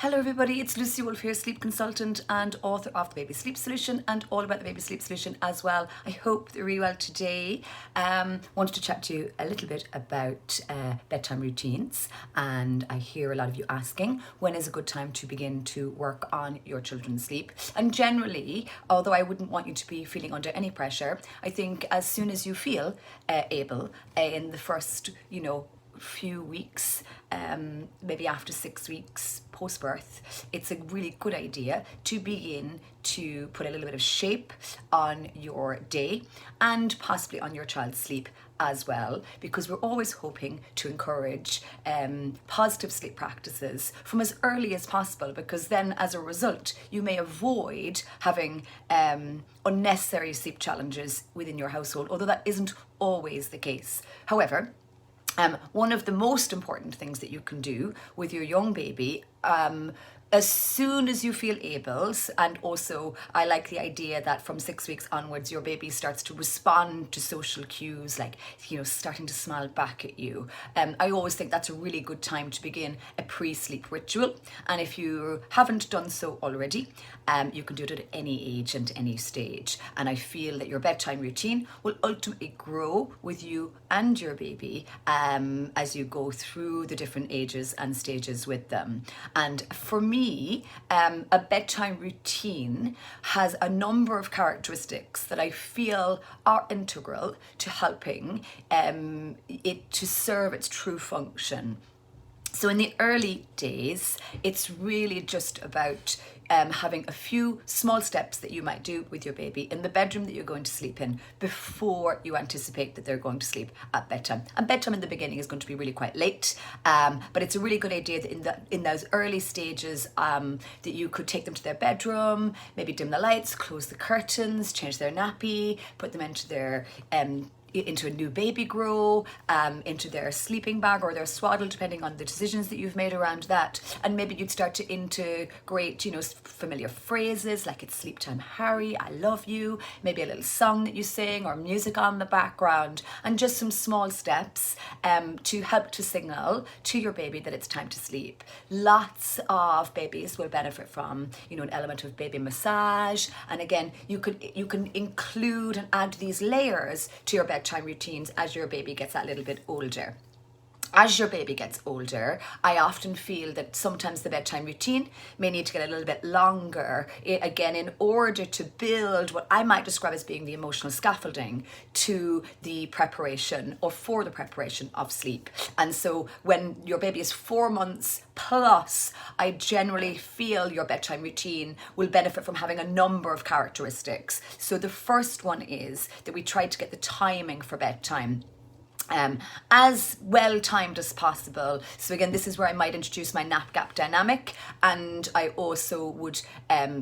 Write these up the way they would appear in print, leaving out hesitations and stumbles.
Hello everybody, it's Lucy Wolf here, sleep consultant and author of The Baby Sleep Solution and all about the Baby Sleep Solution as well. I hope you're really well today. Wanted to chat to you a little bit about bedtime routines, and I hear a lot of you asking when is a good time to begin to work on your children's sleep. And generally, although I wouldn't want you to be feeling under any pressure, I think as soon as you feel able in the first, few weeks, maybe after 6 weeks post-birth, it's a really good idea to begin to put a little bit of shape on your day and possibly on your child's sleep as well, because we're always hoping to encourage positive sleep practices from as early as possible, because then as a result you may avoid having unnecessary sleep challenges within your household, although that isn't always the case. However, one of the most important things that you can do with your young baby, as soon as you feel able, and also I like the idea that from 6 weeks onwards your baby starts to respond to social cues, like starting to smile back at you. I always think that's a really good time to begin a pre-sleep ritual, and if you haven't done so already, you can do it at any age and any stage. And I feel that your bedtime routine will ultimately grow with you and your baby as you go through the different ages and stages with them. And for me, a bedtime routine has a number of characteristics that I feel are integral to helping it to serve its true function. So in the early days, it's really just about having a few small steps that you might do with your baby in the bedroom that you're going to sleep in before you anticipate that they're going to sleep at bedtime. And bedtime in the beginning is going to be really quite late, but it's a really good idea that in those early stages that you could take them to their bedroom, maybe dim the lights, close the curtains, change their nappy, put them into their into a new baby grow, into their sleeping bag or their swaddle, depending on the decisions that you've made around that. And maybe you'd start to integrate, familiar phrases like "it's sleep time, Harry, I love you," maybe a little song that you sing or music on the background, and just some small steps to help to signal to your baby that it's time to sleep. Lots of babies will benefit from, an element of baby massage. And again, you can include and add these layers to your bedtime routines as your baby gets that little bit older. As your baby gets older, I often feel that sometimes the bedtime routine may need to get a little bit longer, again, in order to build what I might describe as being the emotional scaffolding to the preparation or for the preparation of sleep. And so when your baby is 4 months plus, I generally feel your bedtime routine will benefit from having a number of characteristics. So the first one is that we try to get the timing for bedtime as well timed as possible. So again, this is where I might introduce my nap gap dynamic, and I also would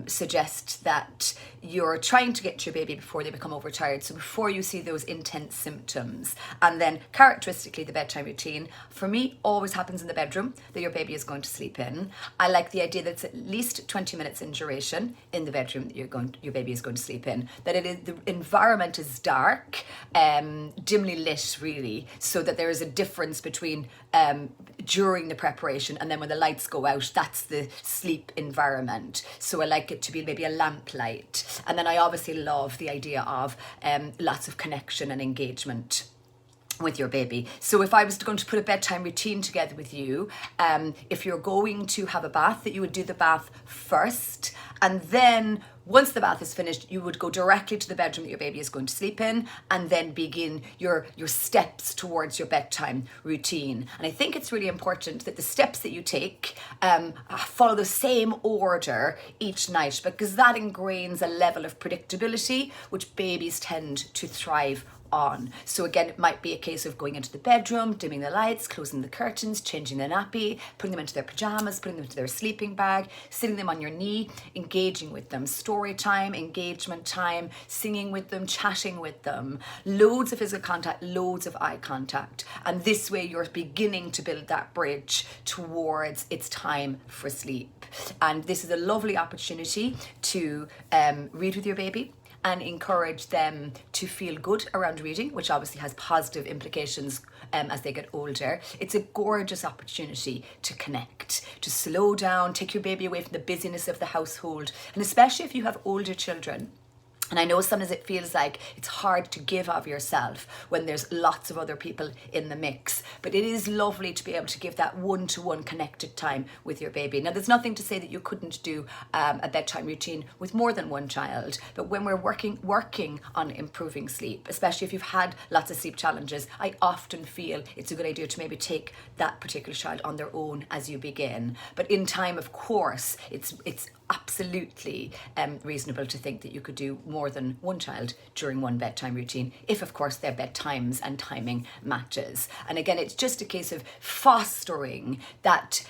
suggest that you're trying to get to your baby before they become overtired, so before you see those intense symptoms. And then characteristically, the bedtime routine for me always happens in the bedroom that your baby is going to sleep in. I like the idea that it's at least 20 minutes in duration in the bedroom that your baby is going to sleep in, that the environment is dark, dimly lit really, so that there is a difference between during the preparation and then when the lights go out, that's the sleep environment. So I like it to be maybe a lamp light. And then I obviously love the idea of lots of connection and engagement with your baby. So if I was going to put a bedtime routine together with you, if you're going to have a bath, that you would do the bath first, and then once the bath is finished, you would go directly to the bedroom that your baby is going to sleep in, and then begin your steps towards your bedtime routine. And I think it's really important that the steps that you take follow the same order each night, because that ingrains a level of predictability which babies tend to thrive on. So again, it might be a case of going into the bedroom, dimming the lights, closing the curtains, changing the nappy, putting them into their pajamas, putting them into their sleeping bag, sitting them on your knee, engaging with them, story time, engagement time, singing with them, chatting with them, loads of physical contact, loads of eye contact. And this way you're beginning to build that bridge towards it's time for sleep. And this is a lovely opportunity to read with your baby and encourage them to feel good around reading, which obviously has positive implications as they get older. It's a gorgeous opportunity to connect, to slow down, take your baby away from the busyness of the household, and especially if you have older children. And I know sometimes it feels like it's hard to give of yourself when there's lots of other people in the mix. But it is lovely to be able to give that one-to-one connected time with your baby. Now, there's nothing to say that you couldn't do a bedtime routine with more than one child. But when we're working on improving sleep, especially if you've had lots of sleep challenges, I often feel it's a good idea to maybe take that particular child on their own as you begin. But in time, of course, it's absolutely reasonable to think that you could do more than one child during one bedtime routine, if of course their bedtimes and timing matches. And again, it's just a case of fostering that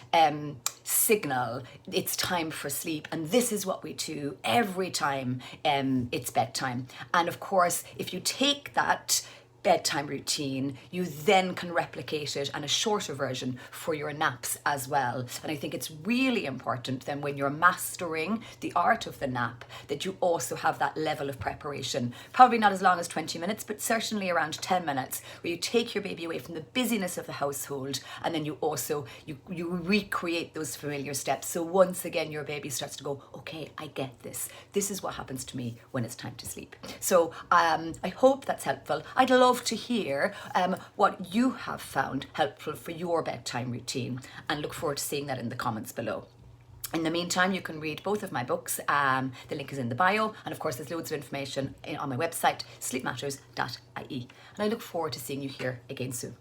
signal, it's time for sleep, and this is what we do every time it's bedtime. And of course, if you take that bedtime routine, you then can replicate it and a shorter version for your naps as well. And I think it's really important then when you're mastering the art of the nap that you also have that level of preparation, probably not as long as 20 minutes, but certainly around 10 minutes, where you take your baby away from the busyness of the household, and then you also you recreate those familiar steps. So once again your baby starts to go, okay, I get this is what happens to me when it's time to sleep. So I hope that's helpful. I'd love to hear what you have found helpful for your bedtime routine, and look forward to seeing that in the comments below. In the meantime, you can read both of my books. The link is in the bio, and of course there's loads of information on my website, sleepmatters.ie. And I look forward to seeing you here again soon.